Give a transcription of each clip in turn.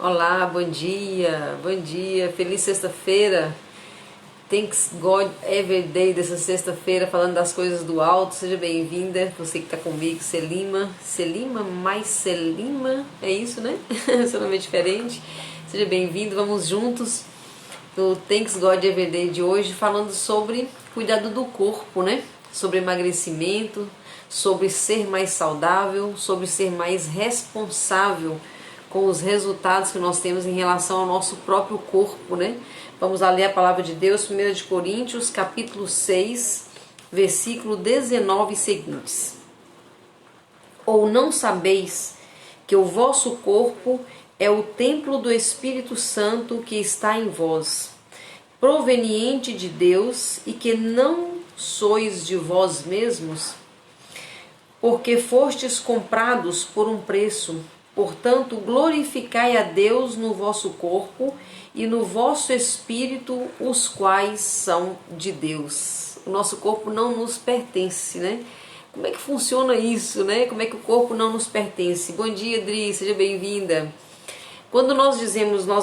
Olá, bom dia, feliz sexta-feira. Thanks God Every Day dessa sexta-feira, falando das coisas do alto. Seja bem-vinda, você que está comigo, Selima, mais Selima, é isso, né? Seu nome é diferente. Seja bem-vindo, vamos juntos no Thanks God Every Day de hoje, falando sobre cuidado do corpo, né? Sobre emagrecimento, sobre ser mais saudável, sobre ser mais responsável com os resultados que nós temos em relação ao nosso próprio corpo, né? Vamos lá ler a palavra de Deus, 1 de Coríntios, capítulo 6, versículo 19 e seguintes. Ou não sabeis que o vosso corpo é o templo do Espírito Santo que está em vós, proveniente de Deus, e que não sois de vós mesmos? Porque fostes comprados por um preço. Portanto, glorificai a Deus no vosso corpo e no vosso espírito, os quais são de Deus. O nosso corpo não nos pertence, né? Como é que funciona isso, né? Como é que o corpo não nos pertence? Bom dia, Adri, seja bem-vinda. Quando nós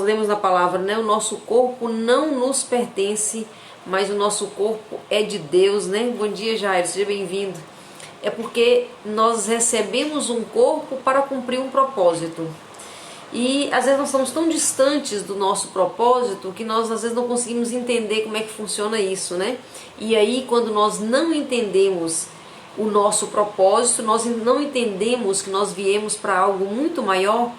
lemos na palavra, né? O nosso corpo não nos pertence, mas o nosso corpo é de Deus, né? Bom dia, Jair, seja bem-vindo. É porque nós recebemos um corpo para cumprir um propósito. E às vezes nós estamos tão distantes do nosso propósito que nós às vezes não conseguimos entender como é que funciona isso, né? E aí quando nós não entendemos o nosso propósito, nós não entendemos que nós viemos para algo muito maior,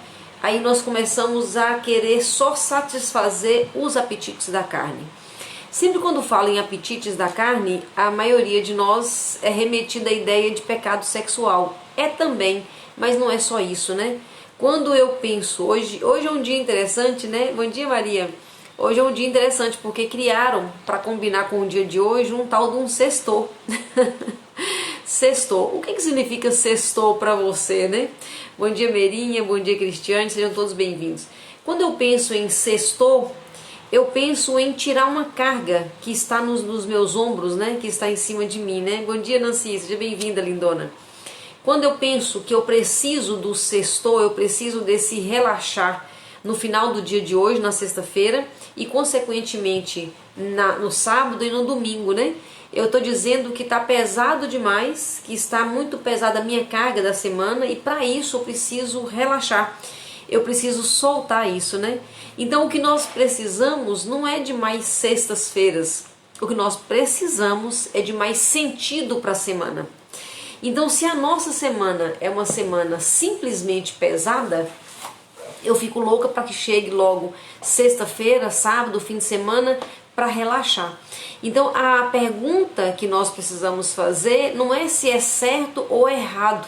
aí nós começamos a querer só satisfazer os apetites da carne. Sempre quando falo em apetites da carne, a maioria de nós é remetida à ideia de pecado sexual. É também, mas não é só isso, né? Quando eu penso, hoje é um dia interessante, né? Bom dia, Maria. Hoje é um dia interessante porque criaram, para combinar com o dia de hoje, um tal de um sextou. Sextou. O que significa sextou para você, né? Bom dia, Merinha. Bom dia, Cristiane. Sejam todos bem-vindos. Quando eu penso em sextou, eu penso em tirar uma carga que está nos meus ombros, né? Que está em cima de mim, né? Bom dia, Nancy, seja bem-vinda, lindona. Quando eu penso que eu preciso do sextou, eu preciso desse relaxar no final do dia de hoje, na sexta-feira, e consequentemente no sábado e no domingo, né? Eu estou dizendo que está pesado demais, que está muito pesada a minha carga da semana, e para isso eu preciso relaxar. Eu preciso soltar isso, né? Então o que nós precisamos não é de mais sextas-feiras. O que nós precisamos é de mais sentido para a semana. Então se a nossa semana é uma semana simplesmente pesada, eu fico louca para que chegue logo sexta-feira, sábado, fim de semana, para relaxar. Então a pergunta que nós precisamos fazer não é se é certo ou errado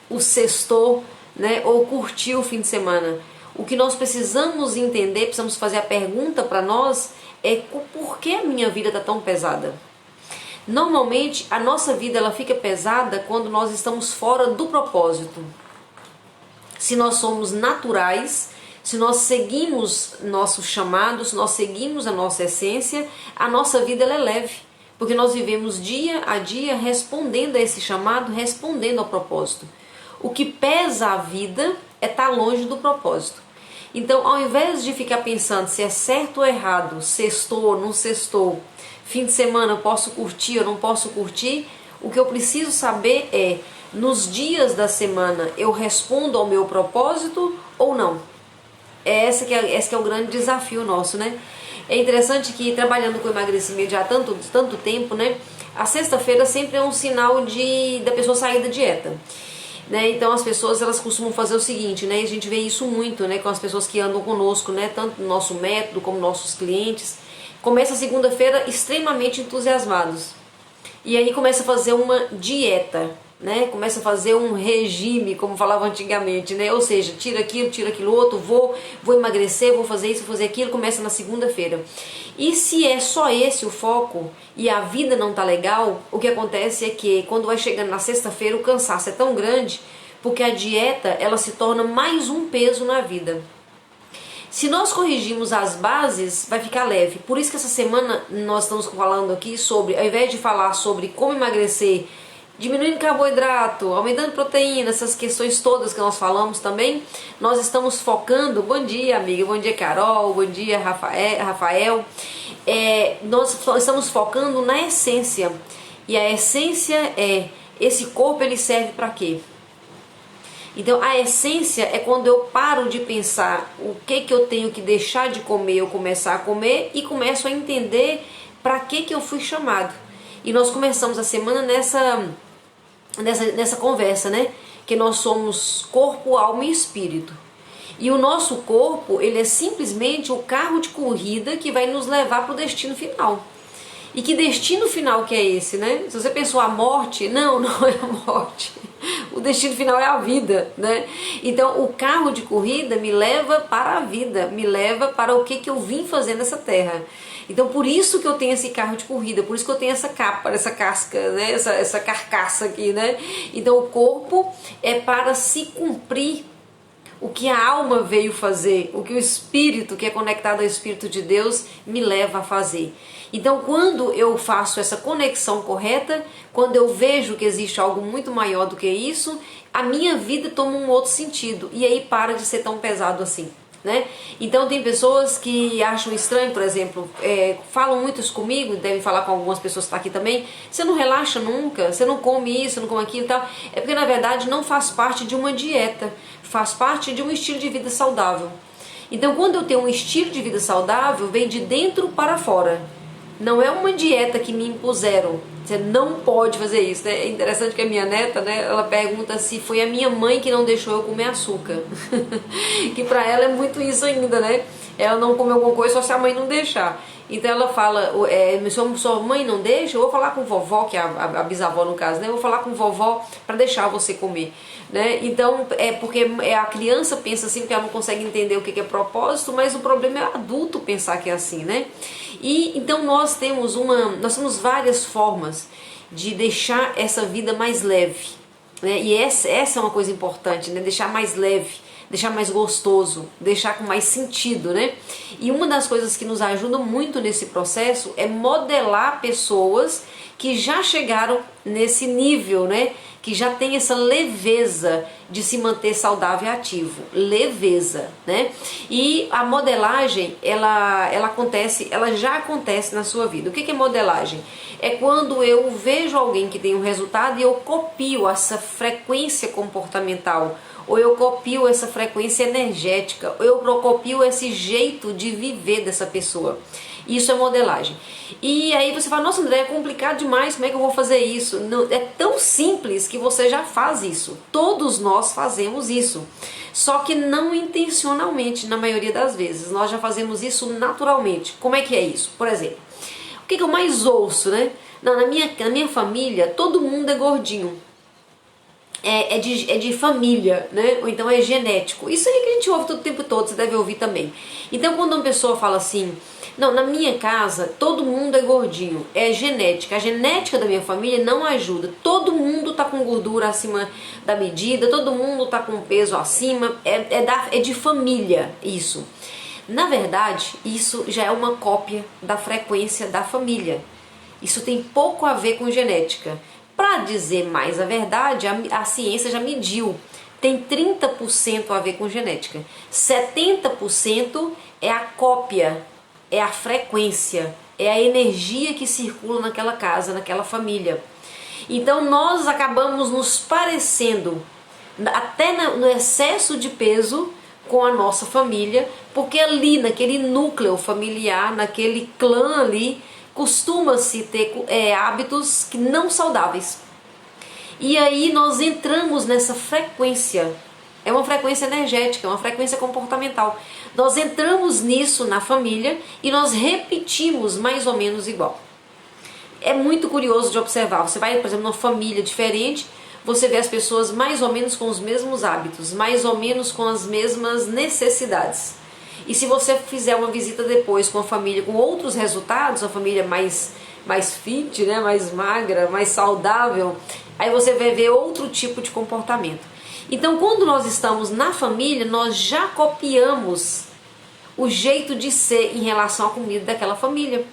o sextou, né, ou curtir o fim de semana. O que nós precisamos entender, precisamos fazer a pergunta para nós é por que a minha vida está tão pesada? Normalmente a nossa vida ela fica pesada quando nós estamos fora do propósito. Se nós somos naturais, se nós seguimos nosso chamado, se nós seguimos a nossa essência, a nossa vida ela é leve. Porque nós vivemos dia a dia respondendo a esse chamado, respondendo ao propósito. O que pesa a vida é estar longe do propósito. Então, ao invés de ficar pensando se é certo ou errado, sextou ou não sextou, fim de semana eu posso curtir ou não posso curtir, o que eu preciso saber é, nos dias da semana eu respondo ao meu propósito ou não? Esse que é o grande desafio nosso, né? É interessante que trabalhando com emagrecimento já há tanto tempo, né? A sexta-feira sempre é um sinal da pessoa sair da dieta. Né? Então as pessoas elas costumam fazer o seguinte, né? E a gente vê isso muito, né? Com as pessoas que andam conosco, né? Tanto no nosso método como nossos clientes. Começa a segunda-feira extremamente entusiasmados. E aí começa a fazer uma dieta, né? Começa a fazer um regime, como falava antigamente, né? Ou seja, tira aquilo outro, vou emagrecer, vou fazer isso, vou fazer aquilo, começa na segunda-feira. E se é só esse o foco e a vida não tá legal, o que acontece é que quando vai chegando na sexta-feira o cansaço é tão grande, porque a dieta ela se torna mais um peso na vida. Se nós corrigirmos as bases, vai ficar leve. Por isso que essa semana nós estamos falando aqui sobre, ao invés de falar sobre como emagrecer diminuindo carboidrato, aumentando proteína, essas questões todas que nós falamos também, nós estamos focando. Bom dia, amiga, bom dia, Carol, bom dia, Rafael. Nós estamos focando na essência. E a essência esse corpo, ele serve para quê? Então a essência é quando eu paro de pensar o que eu tenho que deixar de comer, eu começar a comer e começo a entender para que eu fui chamado. E nós começamos a semana nessa conversa, né? Que nós somos corpo, alma e espírito. E o nosso corpo, ele é simplesmente o carro de corrida que vai nos levar para o destino final. E que destino final que é esse, né? Se você pensou a morte, não é a morte. O destino final é a vida, né? Então o carro de corrida me leva para a vida, me leva para o que eu vim fazer nessa terra. Então por isso que eu tenho esse carro de corrida, por isso que eu tenho essa capa, essa casca, né? essa carcaça aqui, né? Então o corpo é para se cumprir o que a alma veio fazer, o que o espírito, que é conectado ao Espírito de Deus, me leva a fazer. Então quando eu faço essa conexão correta, quando eu vejo que existe algo muito maior do que isso, a minha vida toma um outro sentido e aí para de ser tão pesado assim, né? Então tem pessoas que acham estranho, por exemplo, falam muitos comigo, devem falar com algumas pessoas que estão aqui também, você não relaxa nunca, você não come isso, não come aquilo e tal. É porque na verdade não faz parte de uma dieta, faz parte de um estilo de vida saudável. Então quando eu tenho um estilo de vida saudável, vem de dentro para fora. Não é uma dieta que me impuseram. Você não pode fazer isso, né? É interessante que a minha neta, né, ela pergunta se foi a minha mãe que não deixou eu comer açúcar. Que pra ela é muito isso ainda, né? Ela não come alguma coisa só se a mãe não deixar. Então ela fala, se sua mãe não deixa, eu vou falar com vovó, que é a bisavó no caso, né? Eu vou falar com vovó para deixar você comer, né? Então porque a criança pensa assim, porque ela não consegue entender o que é propósito, mas o problema é o adulto pensar que é assim, né? E então nós temos várias formas de deixar essa vida mais leve, né? E essa é uma coisa importante, né? Deixar mais leve, deixar mais gostoso, deixar com mais sentido, né? E uma das coisas que nos ajuda muito nesse processo é modelar pessoas que já chegaram nesse nível, né? Que já tem essa leveza de se manter saudável e ativo, leveza, né? E a modelagem, ela já acontece na sua vida. O que é modelagem? É quando eu vejo alguém que tem um resultado e eu copio essa frequência comportamental, ou eu copio essa frequência energética, ou eu copio esse jeito de viver dessa pessoa. Isso é modelagem. E aí você fala, nossa André, é complicado demais, como é que eu vou fazer isso? Não, é tão simples que você já faz isso. Todos nós fazemos isso. Só que não intencionalmente, na maioria das vezes. Nós já fazemos isso naturalmente. Como é que é isso? Por exemplo, o que eu mais ouço, né? Na minha família, todo mundo é gordinho. É de família, né? Ou então é genético. Isso aí que a gente ouve todo o tempo todo, você deve ouvir também. Então quando uma pessoa fala assim, não, na minha casa todo mundo é gordinho, é genética. A genética da minha família não ajuda. Todo mundo tá com gordura acima da medida, todo mundo tá com peso acima, é de família isso. Na verdade, isso já é uma cópia da frequência da família. Isso tem pouco a ver com genética. Para dizer mais a verdade, a ciência já mediu. Tem 30% a ver com genética. 70% é a cópia, é a frequência, é a energia que circula naquela casa, naquela família. Então nós acabamos nos parecendo, até no excesso de peso, com a nossa família, porque ali naquele núcleo familiar, naquele clã ali, costuma-se ter hábitos que não saudáveis. E aí nós entramos nessa frequência. É uma frequência energética, é uma frequência comportamental. Nós entramos nisso na família e nós repetimos mais ou menos igual. É muito curioso de observar. Você vai, por exemplo, numa família diferente, você vê as pessoas mais ou menos com os mesmos hábitos, mais ou menos com as mesmas necessidades. E se você fizer uma visita depois com a família com outros resultados, a família mais fit, né, mais magra, mais saudável, aí você vai ver outro tipo de comportamento. Então quando nós estamos na família, nós já copiamos o jeito de ser em relação à comida daquela família.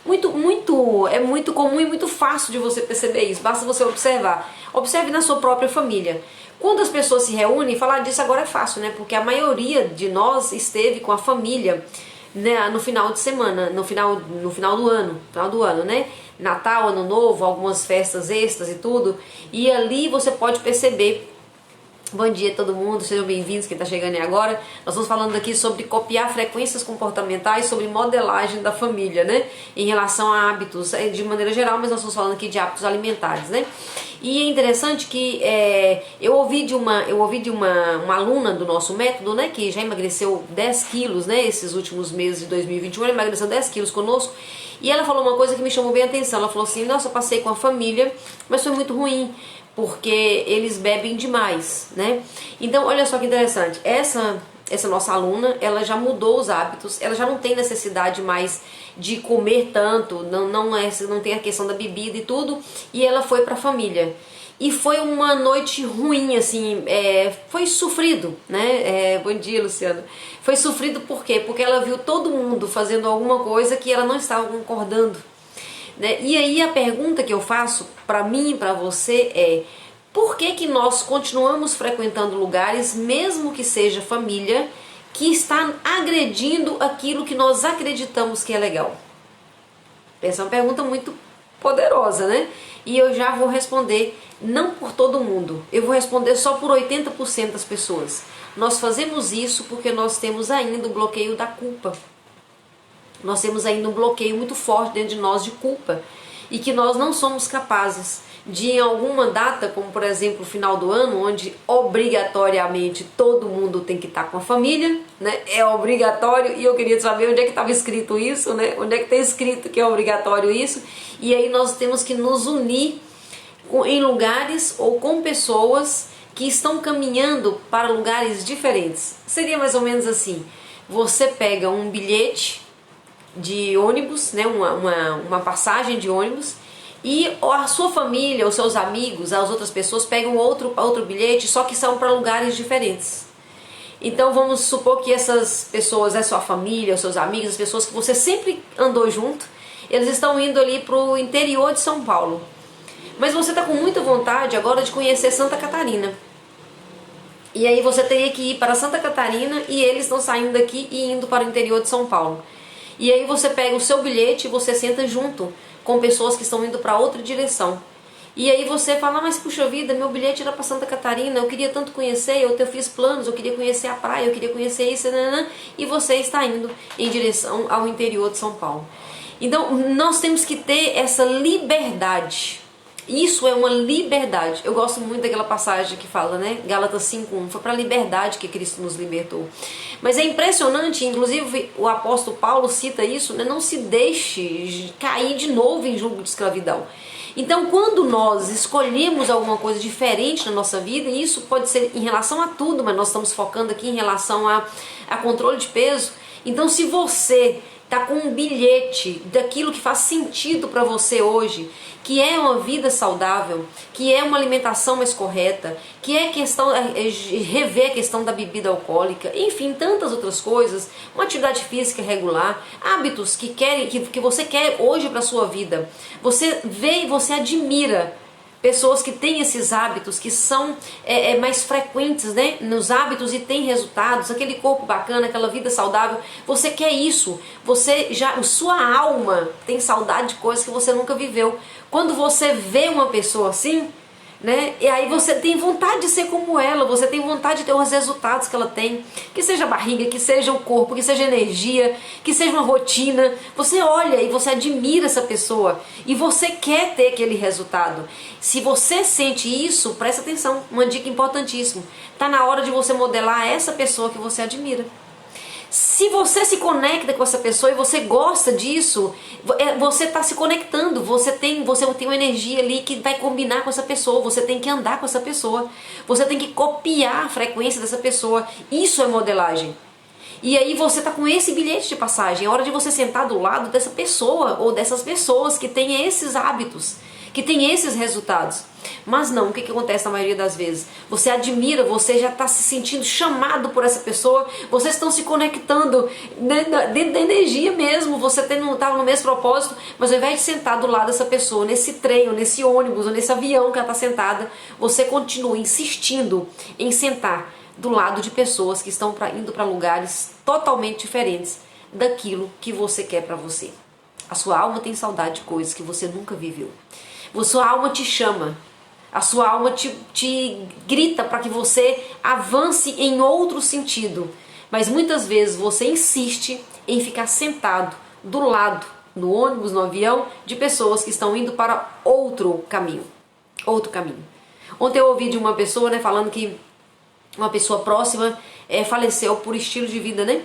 É muito comum e muito fácil de você perceber isso, basta você observar. Observe na sua própria família. Quando as pessoas se reúnem, falar disso agora é fácil, né? Porque a maioria de nós esteve com a família, né, no final de semana, no final do ano, né? Natal, Ano Novo, algumas festas extras e tudo. E ali você pode perceber. Bom dia a todo mundo, sejam bem-vindos, quem está chegando aí agora. Nós estamos falando aqui sobre copiar frequências comportamentais, sobre modelagem da família, né? Em relação a hábitos, de maneira geral, mas nós estamos falando aqui de hábitos alimentares, né? E é interessante que eu ouvi de uma aluna do nosso método, né? Que já emagreceu 10 quilos, né? Esses últimos meses de 2021, ela emagreceu 10 quilos conosco. E ela falou uma coisa que me chamou bem a atenção. Ela falou assim, nossa, eu passei com a família, mas foi muito ruim, porque eles bebem demais, né? Então, olha só que interessante, essa nossa aluna, ela já mudou os hábitos, ela já não tem necessidade mais de comer tanto, não tem a questão da bebida e tudo, e ela foi pra família. E foi uma noite ruim, assim, foi sofrido, né? Bom dia, Luciano. Foi sofrido por quê? Porque ela viu todo mundo fazendo alguma coisa que ela não estava concordando. Né? E aí a pergunta que eu faço para mim e para você é: por que nós continuamos frequentando lugares, mesmo que seja família, que está agredindo aquilo que nós acreditamos que é legal? Essa é uma pergunta muito poderosa, né? E eu já vou responder, não por todo mundo, eu vou responder só por 80% das pessoas. Nós fazemos isso porque nós temos ainda o bloqueio da culpa. Nós temos ainda um bloqueio muito forte dentro de nós de culpa e que nós não somos capazes de, em alguma data, como por exemplo o final do ano, onde obrigatoriamente todo mundo tem que estar com a família, né? É obrigatório, e eu queria saber onde é que estava escrito isso, né? Onde é que está escrito que é obrigatório isso? E aí nós temos que nos unir em lugares ou com pessoas que estão caminhando para lugares diferentes. Seria mais ou menos assim: você pega um bilhete de ônibus, né, uma passagem de ônibus, e a sua família, os seus amigos, as outras pessoas pegam outro bilhete, só que são para lugares diferentes. Então vamos supor que essas pessoas, a sua família, os seus amigos, as pessoas que você sempre andou junto, eles estão indo ali para o interior de São Paulo. Mas você está com muita vontade agora de conhecer Santa Catarina. E aí você teria que ir para Santa Catarina e eles estão saindo daqui e indo para o interior de São Paulo. E aí você pega o seu bilhete e você senta junto com pessoas que estão indo para outra direção. E aí você fala: mas puxa vida, meu bilhete era para Santa Catarina, eu queria tanto conhecer, eu fiz planos, eu queria conhecer a praia, eu queria conhecer isso, e você está indo em direção ao interior de São Paulo. Então nós temos que ter essa liberdade. Isso é uma liberdade. Eu gosto muito daquela passagem que fala, né? Gálatas 5:1. Foi para a liberdade que Cristo nos libertou. Mas é impressionante, inclusive o apóstolo Paulo cita isso, né? Não se deixe cair de novo em jugo de escravidão. Então, quando nós escolhemos alguma coisa diferente na nossa vida, e isso pode ser em relação a tudo, mas nós estamos focando aqui em relação a controle de peso. Então, se você está com um bilhete daquilo que faz sentido para você hoje, que é uma vida saudável, que é uma alimentação mais correta, que é rever a questão da bebida alcoólica, enfim, tantas outras coisas, uma atividade física regular, hábitos que você quer hoje para a sua vida. Você vê e você admira pessoas que têm esses hábitos, que são mais frequentes, né, nos hábitos e têm resultados, aquele corpo bacana, aquela vida saudável. Você quer isso, sua alma tem saudade de coisas que você nunca viveu. Quando você vê uma pessoa assim, né, e aí você tem vontade de ser como ela, você tem vontade de ter os resultados que ela tem, que seja a barriga, que seja o corpo, que seja a energia, que seja uma rotina. Você olha e você admira essa pessoa e você quer ter aquele resultado. Se você sente isso, presta atenção, uma dica importantíssima: tá na hora de você modelar essa pessoa que você admira. Se você se conecta com essa pessoa e você gosta disso, você está se conectando, você tem uma energia ali que vai combinar com essa pessoa, você tem que andar com essa pessoa, você tem que copiar a frequência dessa pessoa. Isso é modelagem. E aí você está com esse bilhete de passagem, é hora de você sentar do lado dessa pessoa ou dessas pessoas que têm esses hábitos, que tem esses resultados. Mas não, o que acontece na maioria das vezes? Você admira, você já está se sentindo chamado por essa pessoa, vocês estão se conectando dentro da energia mesmo, você está no mesmo propósito, mas ao invés de sentar do lado dessa pessoa, nesse trem, ou nesse ônibus, ou nesse avião que ela está sentada, você continua insistindo em sentar do lado de pessoas que estão indo para lugares totalmente diferentes daquilo que você quer para você. A sua alma tem saudade de coisas que você nunca viveu. A sua alma te chama. A sua alma te grita para que você avance em outro sentido. Mas muitas vezes você insiste em ficar sentado do lado, no ônibus, no avião, de pessoas que estão indo para outro caminho. Outro caminho. Ontem eu ouvi de uma pessoa, né, falando que uma pessoa próxima faleceu por estilo de vida, né?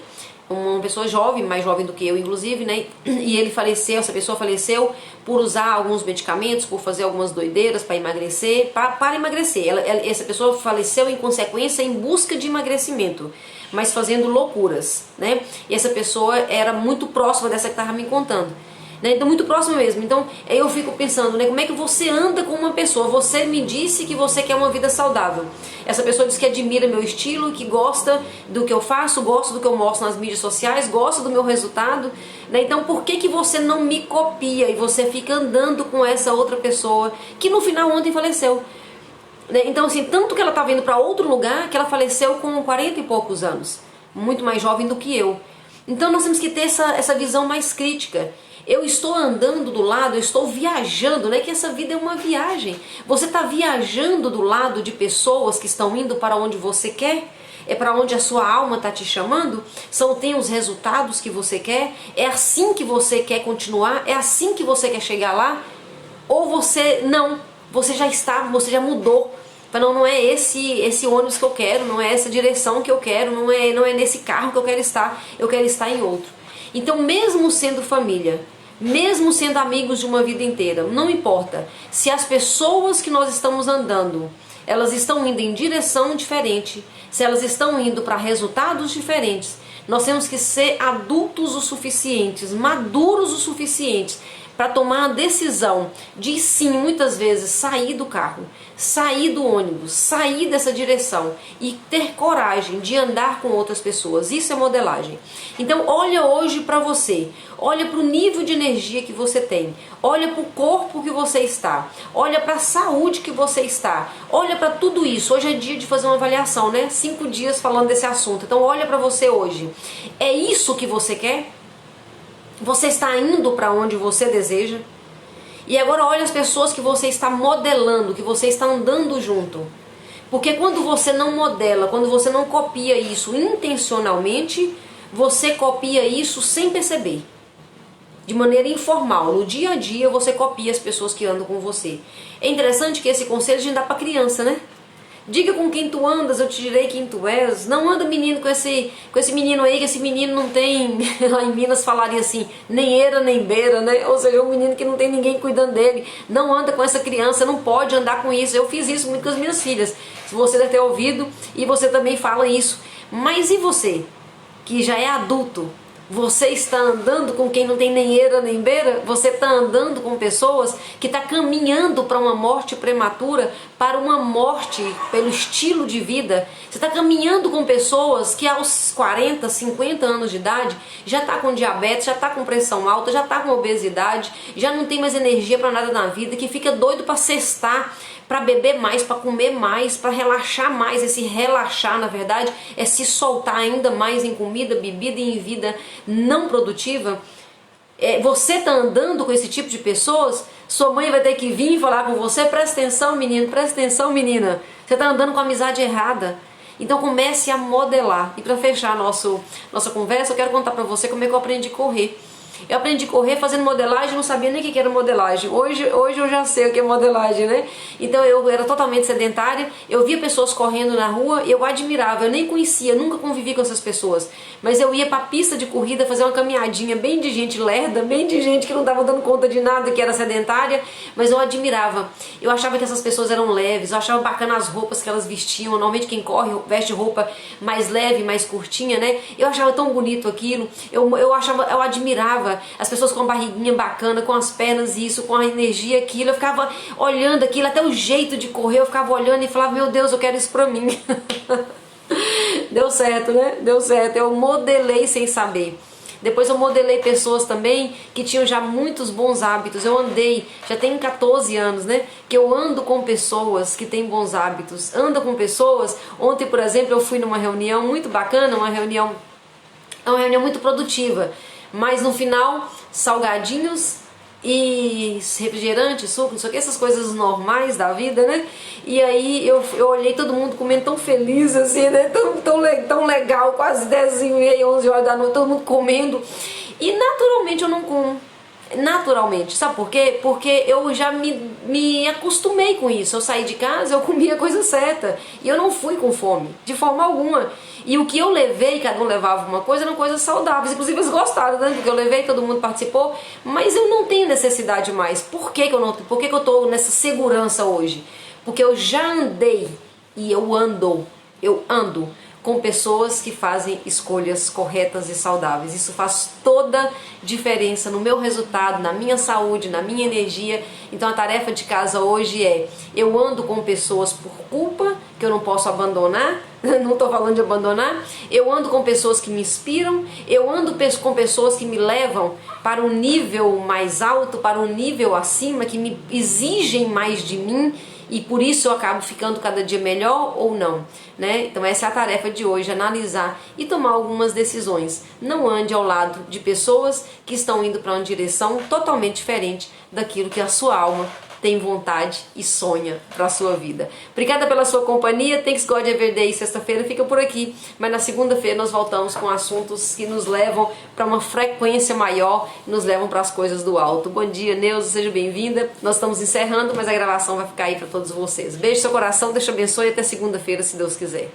Uma pessoa jovem, mais jovem do que eu inclusive, né? E ele faleceu, essa pessoa faleceu por usar alguns medicamentos, por fazer algumas doideiras para emagrecer, para emagrecer. Essa pessoa faleceu em consequência em busca de emagrecimento, mas fazendo loucuras, né? E essa pessoa era muito próxima dessa que estava me contando. Né? Então muito próximo mesmo. Então eu fico pensando, né, como é que você anda com uma pessoa? Você me disse que você quer uma vida saudável. Essa pessoa diz que admira meu estilo, que gosta do que eu faço, gosta do que eu mostro nas mídias sociais, gosta do meu resultado, né? Então por que você não me copia e você fica andando com essa outra pessoa que no final ontem faleceu? Né? Então assim, tanto que ela estava indo para outro lugar que ela faleceu com 40 e poucos anos, muito mais jovem do que eu. Então nós temos que ter essa visão mais crítica. Eu estou andando do lado, eu estou viajando, né? Que essa vida é uma viagem. Você está viajando do lado de pessoas que estão indo para onde você quer? É para onde a sua alma está te chamando? Tem os resultados que você quer? É assim que você quer continuar? É assim que você quer chegar lá? Ou você não? Você já está, você já mudou. Não é esse ônibus que eu quero, não é essa direção que eu quero, não é nesse carro que eu quero estar em outro. Então mesmo sendo família, mesmo sendo amigos de uma vida inteira, não importa, se as pessoas que nós estamos andando, elas estão indo em direção diferente, se elas estão indo para resultados diferentes, nós temos que ser adultos o suficientes, maduros o suficientes, para tomar a decisão de sim, muitas vezes, sair do carro, sair do ônibus, sair dessa direção e ter coragem de andar com outras pessoas. Isso é modelagem. Então olha hoje para você, olha para o nível de energia que você tem, olha para o corpo que você está, olha para a saúde que você está, olha para tudo isso. Hoje é dia de fazer uma avaliação, né? 5 dias falando desse assunto. Então olha para você hoje. É isso que você quer? Você está indo para onde você deseja? E agora olha as pessoas que você está modelando, que você está andando junto. Porque quando você não modela, quando você não copia isso intencionalmente, você copia isso sem perceber. De maneira informal, no dia a dia você copia as pessoas que andam com você. É interessante que esse conselho a gente dá para criança, né? Diga com quem tu andas, eu te direi quem tu és. Não anda menino com esse menino aí, que esse menino não tem, lá em Minas falaria assim, nem eira nem beira, né? Ou seja, um menino que não tem ninguém cuidando dele. Não anda com essa criança, não pode andar com isso. Eu fiz isso muito com as minhas filhas. Se você deve ter ouvido, e você também fala isso. Mas e você, que já é adulto? Você está andando com quem não tem nem eira nem beira? Você está andando com pessoas que estão caminhando para uma morte prematura, para uma morte pelo estilo de vida? Você está caminhando com pessoas que aos 40, 50 anos de idade já está com diabetes, já está com pressão alta, já está com obesidade, já não tem mais energia para nada na vida, que fica doido para cestar, para beber mais, para comer mais, para relaxar mais. Esse relaxar, na verdade, é se soltar ainda mais em comida, bebida e em vida não produtiva. Você está andando com esse tipo de pessoas, sua mãe vai ter que vir e falar com você, presta atenção menino, presta atenção menina, você está andando com a amizade errada. Então comece a modelar. E para fechar nossa conversa, eu quero contar para você como é que eu aprendi a correr. Eu aprendi a correr fazendo modelagem, não sabia nem o que era modelagem. Hoje eu já sei o que é modelagem, né? Então eu era totalmente sedentária, eu via pessoas correndo na rua, eu admirava, eu nem conhecia, nunca convivi com essas pessoas. Mas eu ia pra pista de corrida fazer uma caminhadinha bem de gente lerda, bem de gente que não estava dando conta de nada, que era sedentária, mas eu admirava. Eu achava que essas pessoas eram leves, eu achava bacana as roupas que elas vestiam. Normalmente quem corre veste roupa mais leve, mais curtinha, né? Eu achava tão bonito aquilo, eu admirava olhava as pessoas com a barriguinha bacana, com as pernas isso, com a energia aquilo, eu ficava olhando aquilo, até o jeito de correr, eu ficava olhando e falava, meu Deus, eu quero isso pra mim. Deu certo, né? Deu certo, eu modelei sem saber. Depois eu modelei pessoas também que tinham já muitos bons hábitos. Eu andei, já tem 14 anos, né? Que eu ando com pessoas que têm bons hábitos. Ando com pessoas. Ontem, por exemplo, eu fui numa reunião muito bacana, uma reunião muito produtiva. Mas no final, salgadinhos e refrigerante, suco, não sei o que, essas coisas normais da vida, né? E aí eu olhei todo mundo comendo tão feliz assim, né? Tão legal, quase 10h30, 11 horas da noite, todo mundo comendo. E naturalmente eu não como. Naturalmente, sabe por quê? Porque eu já me acostumei com isso. Eu saí de casa, eu comia a coisa certa e eu não fui com fome, de forma alguma. E o que eu levei, cada um levava uma coisa, eram coisas saudáveis. Inclusive eles gostaram, né? Porque eu levei, todo mundo participou. Mas eu não tenho necessidade mais. Por que eu tô nessa segurança hoje? Porque eu já andei e eu ando com pessoas que fazem escolhas corretas e saudáveis. Isso faz toda diferença no meu resultado, na minha saúde, na minha energia. Então a tarefa de casa hoje é: eu ando com pessoas por culpa, que eu não posso abandonar, não estou falando de abandonar. Eu ando com pessoas que me inspiram, eu ando com pessoas que me levam para um nível mais alto, para um nível acima, que me exigem mais de mim. E por isso eu acabo ficando cada dia melhor ou não, né? Então essa é a tarefa de hoje, analisar e tomar algumas decisões. Não ande ao lado de pessoas que estão indo para uma direção totalmente diferente daquilo que a sua alma tem vontade e sonha para a sua vida. Obrigada pela sua companhia. Thanks God Everyday. Sexta-feira fica por aqui, mas na segunda-feira nós voltamos com assuntos que nos levam para uma frequência maior, nos levam para as coisas do alto. Bom dia, Neuza, seja bem-vinda. Nós estamos encerrando, mas a gravação vai ficar aí para todos vocês. Beijo no seu coração, Deus te abençoe e até segunda-feira, se Deus quiser.